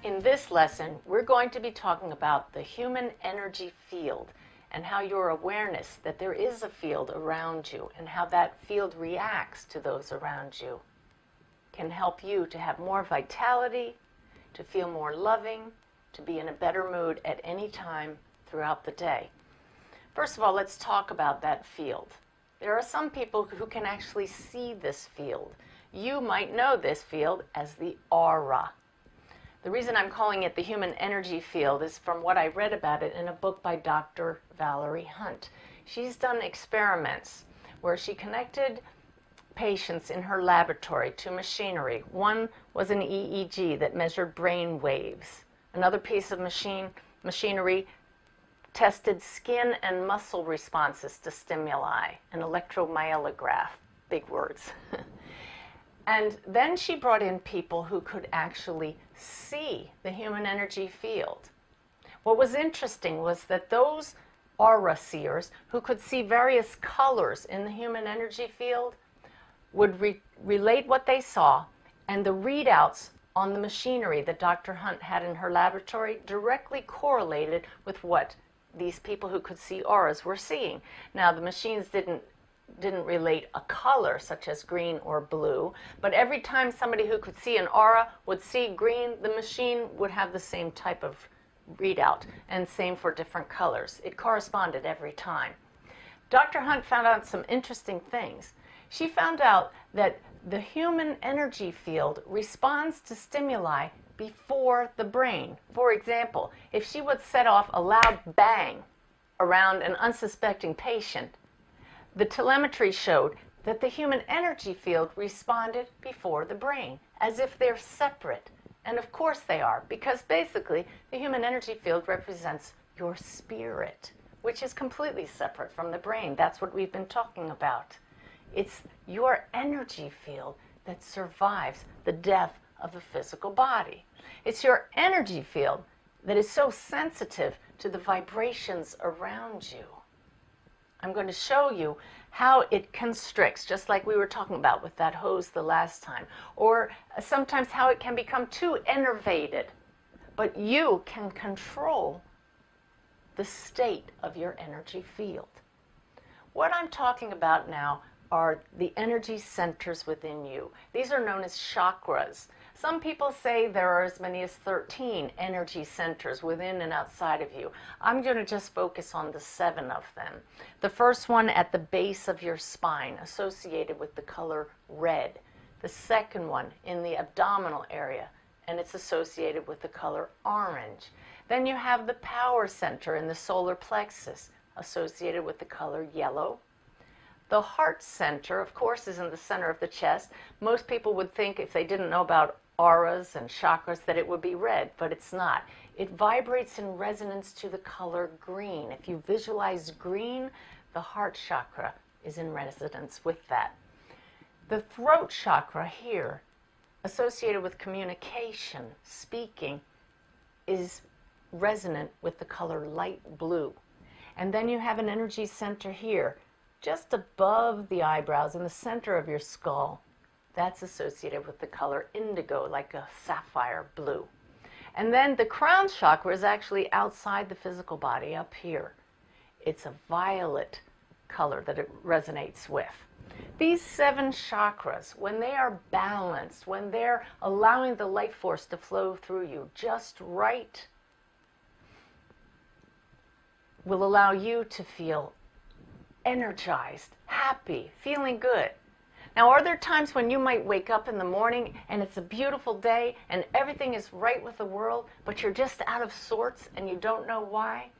In this lesson, we're going to be talking about the human energy field and how your awareness that there is a field around you and how that field reacts to those around you can help you to have more vitality, to feel more loving, to be in a better mood at any time throughout the day. First of all, let's talk about that field. There are some people who can actually see this field. You might know this field as the aura. The reason I'm calling it the human energy field is from what I read about it in a book by Dr. Valerie Hunt. She's done experiments where she connected patients in her laboratory to machinery. One was an EEG that measured brain waves. Another piece of machinery tested skin and muscle responses to stimuli, an electromyograph, big words. And then she brought in people who could actually see the human energy field. What was interesting was that those aura seers who could see various colors in the human energy field would relate what they saw, and the readouts on the machinery that Dr. Hunt had in her laboratory directly correlated with what these people who could see auras were seeing. Now, the machines didn't relate a color such as green or blue, but every time somebody who could see an aura would see green, the machine would have the same type of readout, and same for different colors. It corresponded every time. Dr. Hunt found out some interesting things. She found out that the human energy field responds to stimuli before the brain. For example, if she would set off a loud bang around an unsuspecting patient, the telemetry showed that the human energy field responded before the brain, as if they're separate. And of course they are, because basically the human energy field represents your spirit, which is completely separate from the brain. That's what we've been talking about. It's your energy field that survives the death of the physical body. It's your energy field that is so sensitive to the vibrations around you. I'm going to show you how it constricts, just like we were talking about with that hose the last time, or sometimes how it can become too enervated. But you can control the state of your energy field. What I'm talking about now are the energy centers within you. These are known as chakras. Some people say there are as many as 13 energy centers within and outside of you. I'm going to just focus on the 7 of them. The first one at the base of your spine, associated with the color red. The second one in the abdominal area, and it's associated with the color orange. Then you have the power center in the solar plexus, associated with the color yellow. The heart center, of course, is in the center of the chest. Most people would think, if they didn't know about auras and chakras, that it would be red, but it's not. It vibrates in resonance to the color green. If you visualize green, the heart chakra is in resonance with that. The throat chakra here, associated with communication, speaking, is resonant with the color light blue. And then you have an energy center here, just above the eyebrows in the center of your skull. That's associated with the color indigo, like a sapphire blue. And then the crown chakra is actually outside the physical body, up here. It's a violet color that it resonates with. These 7 chakras, when they are balanced, when they're allowing the light force to flow through you just right, will allow you to feel energized, happy, feeling good. Now, are there times when you might wake up in the morning and it's a beautiful day and everything is right with the world, but you're just out of sorts and you don't know why?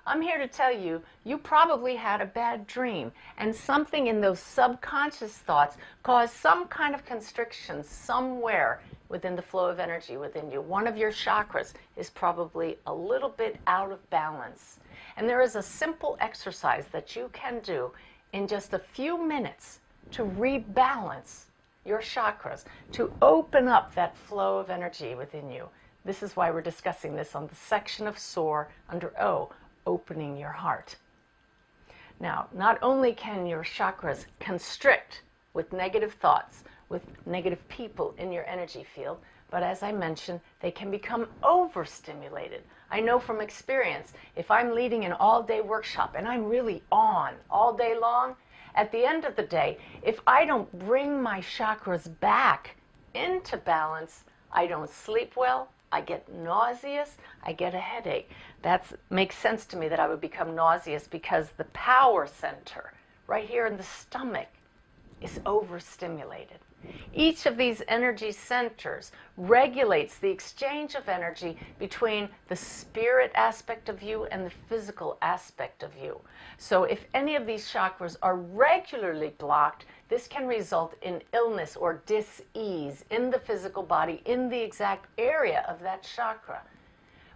I'm here to tell you, you probably had a bad dream, and something in those subconscious thoughts caused some kind of constriction somewhere within the flow of energy within you. One of your chakras is probably a little bit out of balance. And there is a simple exercise that you can do in just a few minutes to rebalance your chakras, to open up that flow of energy within you. This is why we're discussing this on the section of SOAR under O, opening your heart. Now, not only can your chakras constrict with negative thoughts, with negative people in your energy field, But as I mentioned, they can become overstimulated. I know from experience, if I'm leading an all-day workshop and I'm really on all day long, at the end of the day, if I don't bring my chakras back into balance, I don't sleep well, I get nauseous, I get a headache. That makes sense to me that I would become nauseous because the power center right here in the stomach is overstimulated. Each of these energy centers regulates the exchange of energy between the spirit aspect of you and the physical aspect of you. So if any of these chakras are regularly blocked, this can result in illness or dis-ease in the physical body in the exact area of that chakra.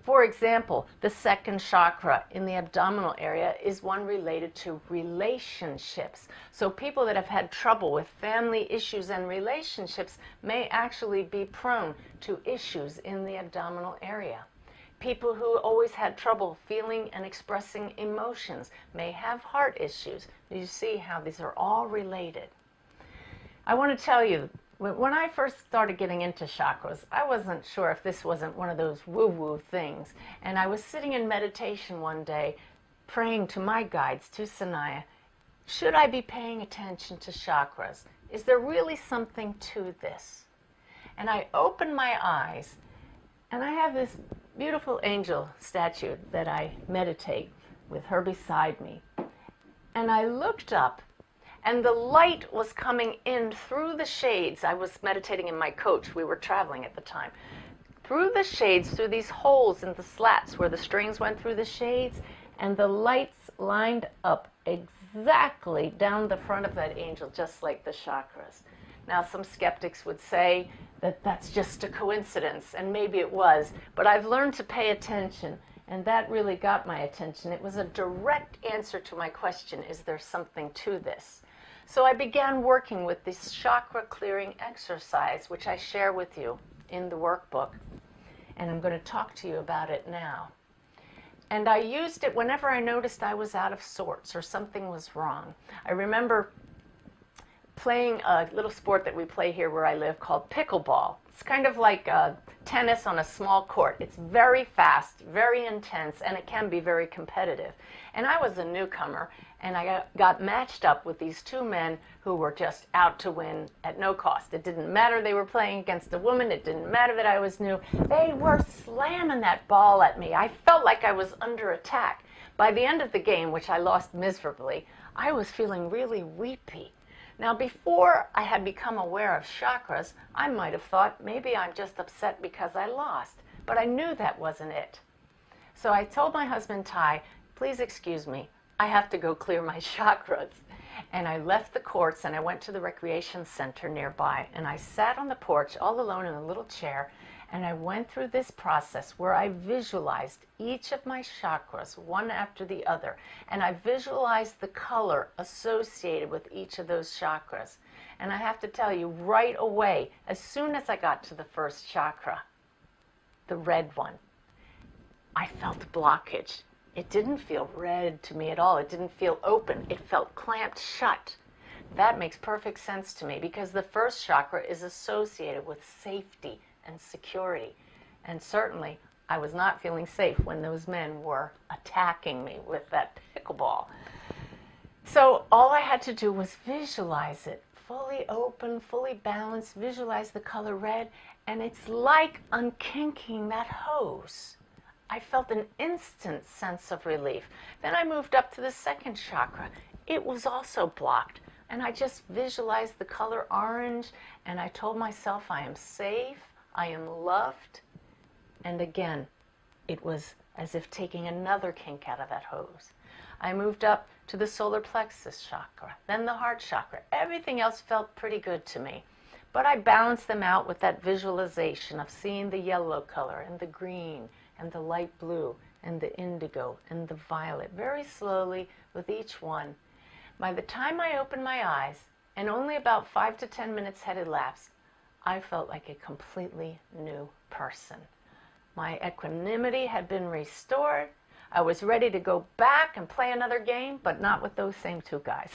For example, the second chakra in the abdominal area is one related to relationships. So people that have had trouble with family issues and relationships may actually be prone to issues in the abdominal area. People who always had trouble feeling and expressing emotions may have heart issues. You see how these are all related. I want to tell you, when I first started getting into chakras, I wasn't sure if this wasn't one of those woo-woo things. And I was sitting in meditation one day, praying to my guides, to Sanaya, should I be paying attention to chakras? Is there really something to this? And I opened my eyes, and I have this beautiful angel statue that I meditate with her beside me. And I looked up, and the light was coming in through the shades. I was meditating in my coach. We were traveling at the time. Through the shades, through these holes in the slats where the strings went through the shades, and the lights lined up exactly down the front of that angel, just like the chakras. Now, some skeptics would say that that's just a coincidence, and maybe it was, but I've learned to pay attention, and that really got my attention. It was a direct answer to my question, is there something to this? So I began working with this chakra clearing exercise, which I share with you in the workbook, and I'm going to talk to you about it now. And I used it whenever I noticed I was out of sorts or something was wrong. I remember playing a little sport that we play here where I live called pickleball. It's kind of like tennis on a small court. It's very fast, very intense, and it can be very competitive. And I was a newcomer, and I got matched up with these two men who were just out to win at no cost. It didn't matter they were playing against a woman. It didn't matter that I was new. They were slamming that ball at me. I felt like I was under attack. By the end of the game, which I lost miserably, I was feeling really weepy. Now, before I had become aware of chakras, I might have thought maybe I'm just upset because I lost. But I knew that wasn't it. So I told my husband, Ty, please excuse me. I have to go clear my chakras. And I left the courts and I went to the recreation center nearby. And I sat on the porch all alone in a little chair. And I went through this process where I visualized each of my chakras, one after the other. And I visualized the color associated with each of those chakras. And I have to tell you, right away, as soon as I got to the first chakra, the red one, I felt a blockage. It didn't feel red to me at all. It didn't feel open. It felt clamped shut. That makes perfect sense to me because the first chakra is associated with safety and security. And certainly, I was not feeling safe when those men were attacking me with that pickleball. So all I had to do was visualize it, fully open, fully balanced, visualize the color red, and it's like unkinking that hose. I felt an instant sense of relief. Then I moved up to the second chakra. It was also blocked, and I just visualized the color orange, and I told myself I am safe, I am loved, and again, it was as if taking another kink out of that hose. I moved up to the solar plexus chakra, then the heart chakra. Everything else felt pretty good to me, but I balanced them out with that visualization of seeing the yellow color and the green and the light blue and the indigo and the violet, very slowly with each one. By the time I opened my eyes, and only about 5 to 10 minutes had elapsed, I felt like a completely new person. My equanimity had been restored. I was ready to go back and play another game, but not with those same two guys.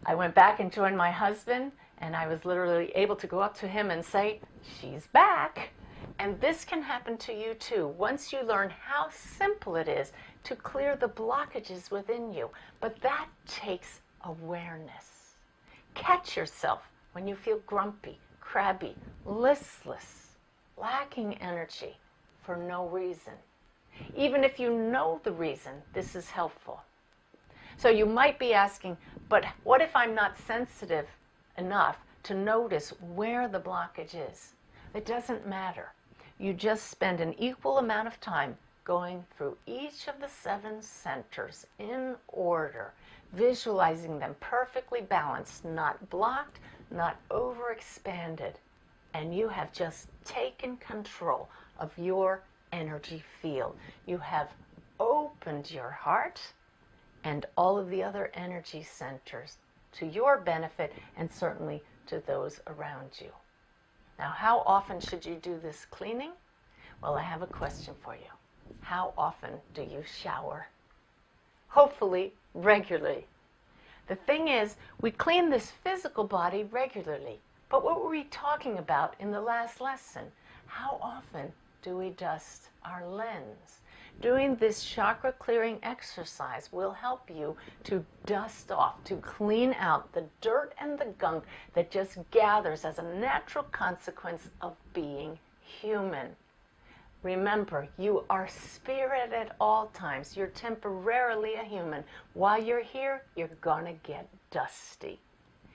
I went back and joined my husband, And I was literally able to go up to him and say, she's back. And this can happen to you too, once you learn how simple it is to clear the blockages within you. But that takes awareness. Catch yourself when you feel grumpy, crabby, listless, lacking energy for no reason. Even if you know the reason, this is helpful. So you might be asking, but what if I'm not sensitive enough to notice where the blockage is? It doesn't matter. You just spend an equal amount of time going through each of the 7 centers in order, visualizing them perfectly balanced, not blocked, not overexpanded. And you have just taken control of your energy field. You have opened your heart and all of the other energy centers to your benefit and certainly to those around you. Now, how often should you do this cleaning? Well, I have a question for you. How often do you shower? Hopefully, regularly. The thing is, we clean this physical body regularly. But what were we talking about in the last lesson? How often do we dust our lens? Doing this chakra clearing exercise will help you to dust off, to clean out the dirt and the gunk that just gathers as a natural consequence of being human. Remember, you are spirit at all times. You're temporarily a human. While you're here, you're gonna get dusty.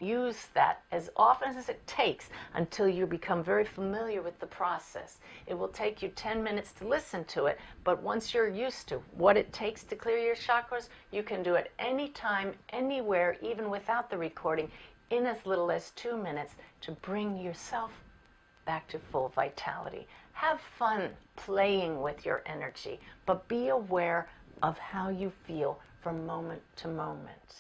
Use that as often as it takes until you become very familiar with the process. It will take you 10 minutes to listen to it, but once you're used to what it takes to clear your chakras, you can do it anytime, anywhere, even without the recording, in as little as 2 minutes to bring yourself back to full vitality. Have fun playing with your energy, but be aware of how you feel from moment to moment.